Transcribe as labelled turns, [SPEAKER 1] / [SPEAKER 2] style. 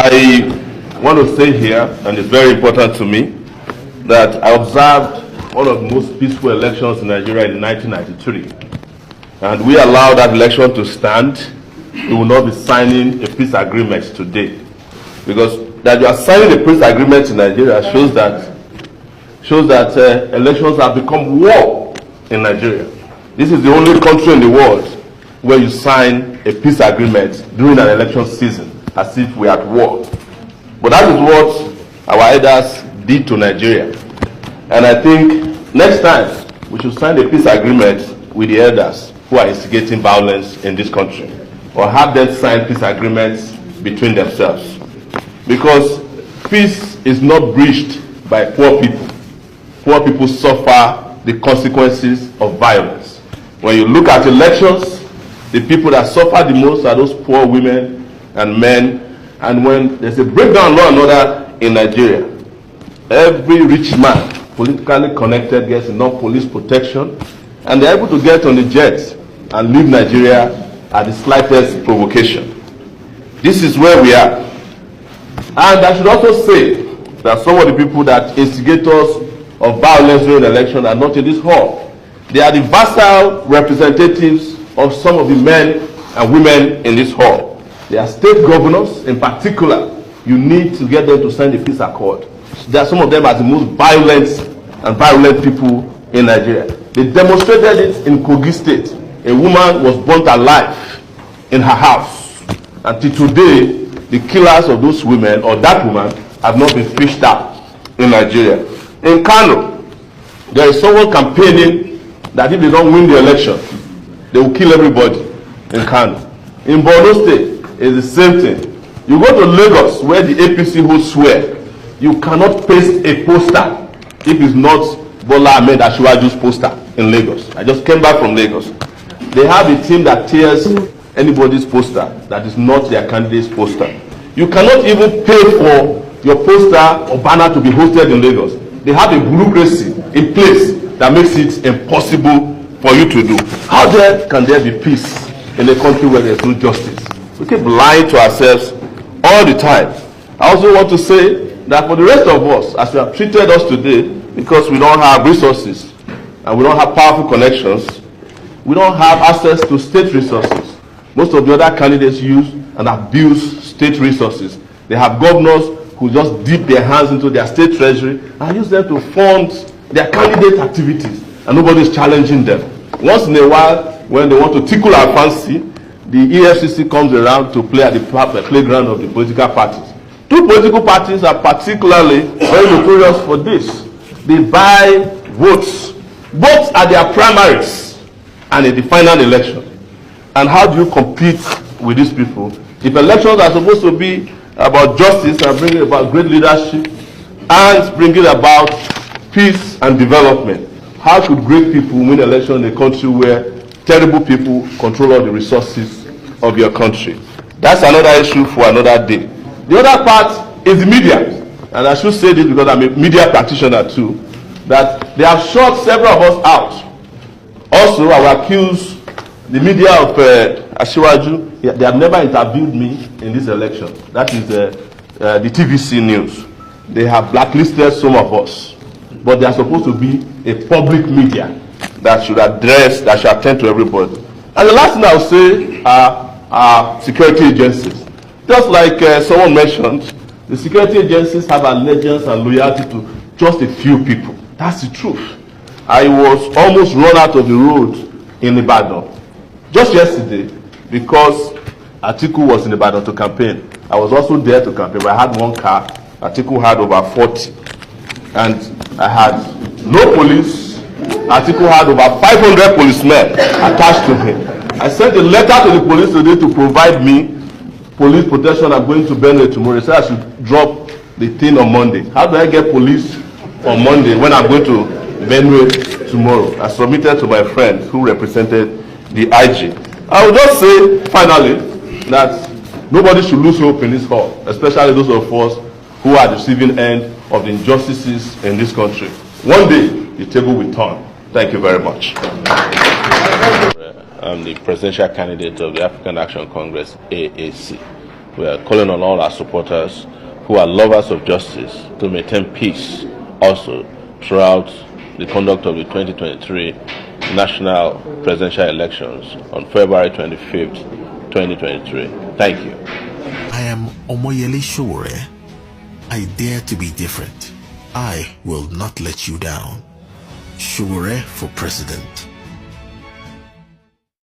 [SPEAKER 1] I want to say here, and it's very important to me, that I observed one of the most peaceful elections in Nigeria in 1993. And we allowed that election to stand. We will not be signing a peace agreement today. Because that you are signing a peace agreement in Nigeria shows that elections have become war in Nigeria. This is the only country in the world where you sign a peace agreement during an election season, as if we are at war. But that is what our elders did to Nigeria. And I think next time we should sign a peace agreement with the elders who are instigating violence in this country, or have them sign peace agreements between themselves. Because peace is not breached by poor people. Poor people suffer the consequences of violence. When you look at elections, the people that suffer the most are those poor women and men. And when there's a breakdown in law and order in Nigeria, every rich man, politically connected, gets enough police protection, and they're able to get on the jet and leave Nigeria at the slightest provocation. This is where we are. And I should also say that some of the people that instigators of violence during the election are not in this hall. They are the vassal representatives of some of the men and women in this hall. They are state governors in particular. You need to get them to sign the peace accord. There are some of them are the most violent people in Nigeria. They demonstrated it in Kogi State. A woman was burnt alive in her house. Until today, the killers of those women, or that woman, have not been fished out in Nigeria. In Kano, there is someone campaigning that if they don't win the election, they will kill everybody in Kano. In Borno State, it's the same thing. You go to Lagos, where the APC holds sway, you cannot paste a poster if it's not Bola Ahmed Asiwaju's poster in Lagos. I just came back from Lagos. They have a team that tears anybody's poster that is not their candidate's poster. You cannot even pay for your poster or banner to be hosted in Lagos. They have a bureaucracy in place that makes it impossible for you to do. How can there be peace in a country where there's no justice? We keep lying to ourselves all the time. I also want to say that for the rest of us, as you have treated us today, because we don't have resources and we don't have powerful connections, we don't have access to state resources. Most of the other candidates use and abuse state resources. They have governors who just dip their hands into their state treasury and use them to fund their candidate activities, and nobody is challenging them. Once in a while, when they want to tickle our fancy, the EFCC comes around to play at the playground of the political parties. Two political parties are particularly very notorious for this. They buy votes, both at their primaries and in the final election. And how do you compete with these people? If elections are supposed to be about justice and bringing about great leadership and bringing about peace and development, how could great people win elections in a country where terrible people control all the resources of your country? That's another issue for another day. The other part is the media. And I should say this because I'm a media practitioner too, that they have shut several of us out. Also, I will accuse the media of Asiwaju. They have never interviewed me in this election. That is the TVC News. They have blacklisted some of us. But they are supposed to be a public media that should address, that should attend to everybody. And the last thing I will say are security agencies. Just like someone mentioned, the security agencies have allegiance and loyalty to just a few people. That's the truth. I was almost run out of the road in Ibadan just yesterday because Atiku was in Ibadan to campaign. I was also there to campaign, but I had one car. Atiku had over 40. And I had no police. Atiku had over 500 policemen attached to him. I sent a letter to the police today to provide me police protection. I'm going to Benue tomorrow. They said I should drop the thing on Monday. How do I get police on Monday when I'm going to Benue tomorrow? I submitted to my friend who represented the IG. I will just say finally that nobody should lose hope in this hall, especially those of us who are the receiving end of the injustices in this country. One day, the table will turn. Thank you very much. I'm the presidential candidate of the African Action Congress, AAC. We are calling on all our supporters who are lovers of justice to maintain peace also throughout the conduct of the 2023 national presidential elections on February 25th, 2023. Thank you.
[SPEAKER 2] I am Omoyele Sowore. I dare to be different. I will not let you down. Sowore for president.